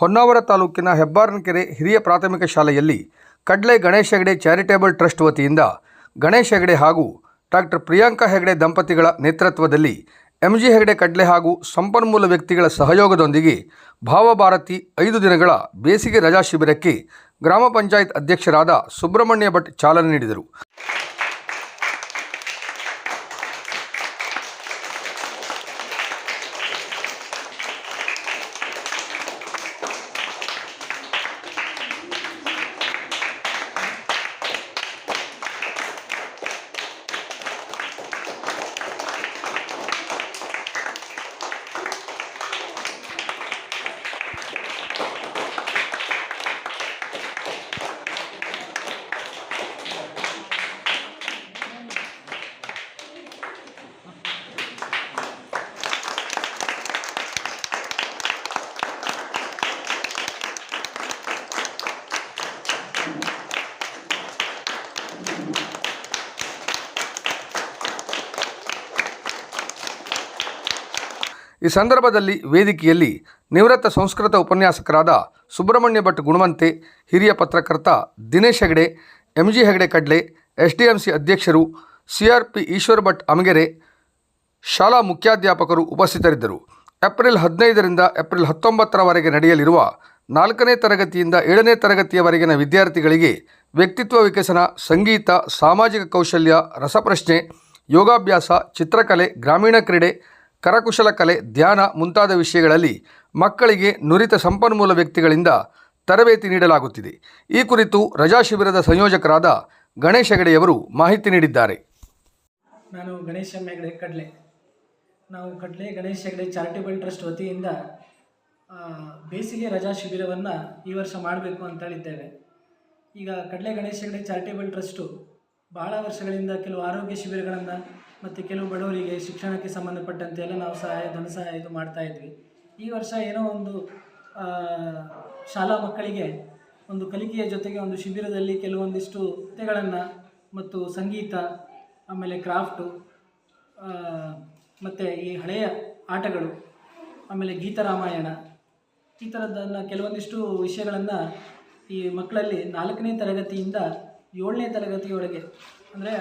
ಹೊನ್ನಾವರ ತಾಲೂಕಿನ ಹೆಬ್ಬಾರನಕೆರೆ ಹಿರಿಯ ಪ್ರಾಥಮಿಕ ಶಾಲೆಯಲ್ಲಿ ಕಡ್ಲೆ ಗಣೇಶ್ ಹೆಗಡೆ ಚಾರಿಟೇಬಲ್ ಟ್ರಸ್ಟ್ ವತಿಯಿಂದ ಗಣೇಶ್ ಹೆಗಡೆ ಹಾಗೂ ಡಾಕ್ಟರ್ ಪ್ರಿಯಾಂಕಾ ಹೆಗಡೆ ದಂಪತಿಗಳ ನೇತೃತ್ವದಲ್ಲಿ ಎಂಜಿ ಹೆಗಡೆ ಕಡ್ಲೆ ಹಾಗೂ ಸಂಪನ್ಮೂಲ ವ್ಯಕ್ತಿಗಳ ಸಹಯೋಗದೊಂದಿಗೆ ಭಾವಭಾರತಿ 5 ದಿನಗಳ ಬೇಸಿಗೆ ರಜಾ ಶಿಬಿರಕ್ಕೆ ಗ್ರಾಮ ಪಂಚಾಯತ್ ಅಧ್ಯಕ್ಷರಾದ ಸುಬ್ರಹ್ಮಣ್ಯ ಭಟ್ ಚಾಲನೆ ನೀಡಿದರು. ಈ ಸಂದರ್ಭದಲ್ಲಿ ವೇದಿಕೆಯಲ್ಲಿ ನಿವೃತ್ತ ಸಂಸ್ಕೃತ ಉಪನ್ಯಾಸಕರಾದ ಸುಬ್ರಹ್ಮಣ್ಯ ಭಟ್ ಗುಣವಂತೆ, ಹಿರಿಯ ಪತ್ರಕರ್ತ ದಿನೇಶ್ ಹೆಗಡೆ, ಎಂಜಿ ಹೆಗಡೆ ಕಡ್ಲೆ, SDMC ಅಧ್ಯಕ್ಷರು CRP ಈಶ್ವರ್ ಭಟ್ ಅಮಗೆರೆ, ಶಾಲಾ ಮುಖ್ಯಾಧ್ಯಾಪಕರು ಉಪಸ್ಥಿತರಿದ್ದರು. ಏಪ್ರಿಲ್ 15ರಿಂದ ಏಪ್ರಿಲ್ 19ರವರೆಗೆ ನಡೆಯಲಿರುವ 4ನೇ ತರಗತಿಯಿಂದ 7ನೇ ತರಗತಿಯವರೆಗಿನ ವಿದ್ಯಾರ್ಥಿಗಳಿಗೆ ವ್ಯಕ್ತಿತ್ವ ವಿಕಸನ, ಸಂಗೀತ, ಸಾಮಾಜಿಕ ಕೌಶಲ್ಯ, ರಸಪ್ರಶ್ನೆ, ಯೋಗಾಭ್ಯಾಸ, ಚಿತ್ರಕಲೆ, ಗ್ರಾಮೀಣ ಕ್ರೀಡೆ, ಕರಕುಶಲ ಕಲೆ, ಧ್ಯಾನ ಮುಂತಾದ ವಿಷಯಗಳಲ್ಲಿ ಮಕ್ಕಳಿಗೆ ನುರಿತ ಸಂಪನ್ಮೂಲ ವ್ಯಕ್ತಿಗಳಿಂದ ತರಬೇತಿ ನೀಡಲಾಗುತ್ತಿದೆ. ಈ ಕುರಿತು ರಜಾ ಶಿಬಿರದ ಸಂಯೋಜಕರಾದ ಗಣೇಶ್ ಹೆಗಡೆಯವರು ಮಾಹಿತಿ ನೀಡಿದ್ದಾರೆ. ನಾನು ಗಣೇಶ್ ಹೆಗಡೆ ಕಡ್ಲೆ. ನಾವು ಗಣೇಶ್ ಹೆಗಡೆ ಚಾರಿಟೇಬಲ್ ಟ್ರಸ್ಟ್ ವತಿಯಿಂದ ಬೇಸಿಗೆ ರಜಾ ಶಿಬಿರವನ್ನು ಈ ವರ್ಷ ಮಾಡಬೇಕು ಅಂತ ಹೇಳಿದ್ದೇವೆ. ಈಗ ಗಣೇಶ್ ಹೆಗಡೆ ಚಾರಿಟೇಬಲ್ ಟ್ರಸ್ಟು ಭಾಳ ವರ್ಷಗಳಿಂದ ಕೆಲವು ಆರೋಗ್ಯ ಶಿಬಿರಗಳನ್ನು ಮತ್ತು ಕೆಲವು ಬಡವರಿಗೆ ಶಿಕ್ಷಣಕ್ಕೆ ಸಂಬಂಧಪಟ್ಟಂತೆ ಎಲ್ಲ ನಾವು ಧನ ಸಹಾಯ ಇದು ಮಾಡ್ತಾಯಿದ್ವಿ. ಈ ವರ್ಷ ಏನೋ ಒಂದು ಶಾಲಾ ಮಕ್ಕಳಿಗೆ ಒಂದು ಕಲಿಕೆಯ ಜೊತೆಗೆ ಒಂದು ಶಿಬಿರದಲ್ಲಿ ಕೆಲವೊಂದಿಷ್ಟು ಕಥೆಗಳನ್ನು ಮತ್ತು ಸಂಗೀತ, ಆಮೇಲೆ ಕ್ರಾಫ್ಟು, ಮತ್ತು ಈ ಹಳೆಯ ಆಟಗಳು, ಆಮೇಲೆ ಗೀತರಾಮಾಯಣ, ಈ ಥರದ್ದನ್ನು ಕೆಲವೊಂದಿಷ್ಟು ವಿಷಯಗಳನ್ನು ಈ ಮಕ್ಕಳಲ್ಲಿ 4ನೇ ತರಗತಿಯಿಂದ 7ನೇ ತರಗತಿಯೊಳಗೆ, ಅಂದರೆ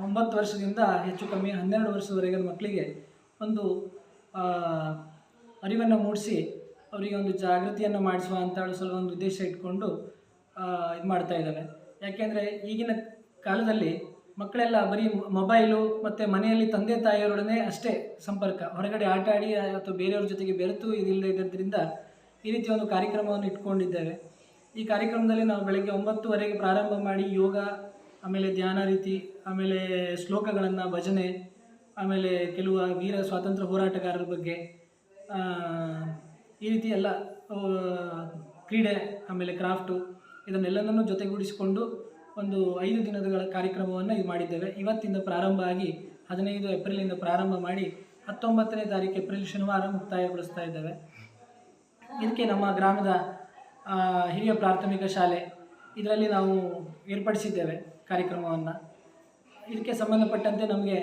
9 ವರ್ಷದಿಂದ ಹೆಚ್ಚು ಕಮ್ಮಿ 12 ವರ್ಷದವರೆಗಿನ ಮಕ್ಕಳಿಗೆ ಒಂದು ಅರಿವನ್ನು ಮೂಡಿಸಿ ಅವರಿಗೆ ಒಂದು ಜಾಗೃತಿಯನ್ನು ಮಾಡಿಸುವ ಅಂತ ಒಂದು ಉದ್ದೇಶ ಇಟ್ಕೊಂಡು ಇದು ಮಾಡ್ತಾ ಇದ್ದಾವೆ. ಯಾಕೆಂದರೆ ಈಗಿನ ಕಾಲದಲ್ಲಿ ಮಕ್ಕಳೆಲ್ಲ ಬರೀ ಮೊಬೈಲು ಮತ್ತು ಮನೆಯಲ್ಲಿ ತಂದೆ ತಾಯಿಯವರೊಡನೆ ಅಷ್ಟೇ ಸಂಪರ್ಕ, ಹೊರಗಡೆ ಆಟ ಆಡಿ ಅಥವಾ ಬೇರೆಯವ್ರ ಜೊತೆಗೆ ಬೆರೆತು ಇದಿಲ್ಲದಿದ್ದರಿಂದ ಈ ರೀತಿ ಒಂದು ಕಾರ್ಯಕ್ರಮವನ್ನು ಇಟ್ಕೊಂಡಿದ್ದೇವೆ. ಈ ಕಾರ್ಯಕ್ರಮದಲ್ಲಿ ನಾವು ಬೆಳಗ್ಗೆ 9ವರೆಗೆ ಪ್ರಾರಂಭ ಮಾಡಿ ಯೋಗ, ಆಮೇಲೆ ಧ್ಯಾನ ರೀತಿ, ಆಮೇಲೆ ಶ್ಲೋಕಗಳನ್ನು, ಭಜನೆ, ಆಮೇಲೆ ಕೆಲವು ವೀರ ಸ್ವಾತಂತ್ರ್ಯ ಹೋರಾಟಗಾರರ ಬಗ್ಗೆ, ಈ ರೀತಿ ಎಲ್ಲ ಕ್ರೀಡೆ, ಆಮೇಲೆ ಕ್ರಾಫ್ಟು, ಇದನ್ನೆಲ್ಲನೂ ಜೊತೆಗೂಡಿಸಿಕೊಂಡು ಒಂದು 5 ದಿನಗಳ ಕಾರ್ಯಕ್ರಮವನ್ನು ಇದು ಮಾಡಿದ್ದೇವೆ. ಇವತ್ತಿಂದ ಪ್ರಾರಂಭ ಆಗಿ 15 ಏಪ್ರಿಲಿಂದ ಪ್ರಾರಂಭ ಮಾಡಿ 19ನೇ ತಾರೀಕು ಏಪ್ರಿಲ್ ಶನಿವಾರ ಮುಕ್ತಾಯಗೊಳಿಸ್ತಾ ಇದ್ದೇವೆ. ಇದಕ್ಕೆ ನಮ್ಮ ಗ್ರಾಮದ ಹಿರಿಯ ಪ್ರಾಥಮಿಕ ಶಾಲೆ ಇದರಲ್ಲಿ ನಾವು ಏರ್ಪಡಿಸಿದ್ದೇವೆ ಕಾರ್ಯಕ್ರಮವನ್ನು. ಇದಕ್ಕೆ ಸಂಬಂಧಪಟ್ಟಂತೆ ನಮಗೆ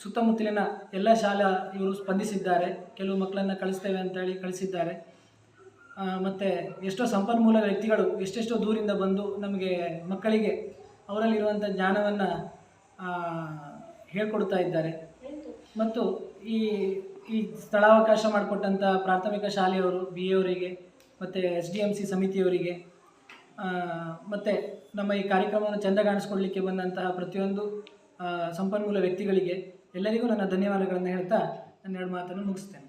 ಸುತ್ತಮುತ್ತಲಿನ ಎಲ್ಲ ಶಾಲಾ ಇವರು ಸ್ಪಂದಿಸಿದ್ದಾರೆ. ಕೆಲವು ಮಕ್ಕಳನ್ನು ಕಳಿಸ್ತೇವೆ ಅಂತೇಳಿ ಕಳಿಸಿದ್ದಾರೆ. ಮತ್ತು ಎಷ್ಟೋ ಸಂಪನ್ಮೂಲ ವ್ಯಕ್ತಿಗಳು ಎಷ್ಟೆಷ್ಟೋ ದೂರಿಂದ ಬಂದು ನಮಗೆ ಮಕ್ಕಳಿಗೆ ಅವರಲ್ಲಿರುವಂಥ ಜ್ಞಾನವನ್ನು ಹೇಳ್ಕೊಡ್ತಾ ಇದ್ದಾರೆ. ಮತ್ತು ಈ ಸ್ಥಳಾವಕಾಶ ಮಾಡಿಕೊಟ್ಟಂಥ ಪ್ರಾಥಮಿಕ ಶಾಲೆಯವರು, BA ಅವರಿಗೆ ಮತ್ತು SDMC ಸಮಿತಿಯವರಿಗೆ ಮತ್ತು ನಮ್ಮ ಈ ಕಾರ್ಯಕ್ರಮವನ್ನು ಚೆಂದ ಕಾಣಿಸ್ಕೊಡ್ಲಿಕ್ಕೆ ಬಂದಂತಹ ಪ್ರತಿಯೊಂದು ಸಂಪನ್ಮೂಲ ವ್ಯಕ್ತಿಗಳಿಗೆ ಎಲ್ಲರಿಗೂ ನನ್ನ ಧನ್ಯವಾದಗಳನ್ನು ಹೇಳ್ತಾ ನನ್ನ 2 ಮಾತನ್ನು ಮುಗಿಸ್ತೇನೆ.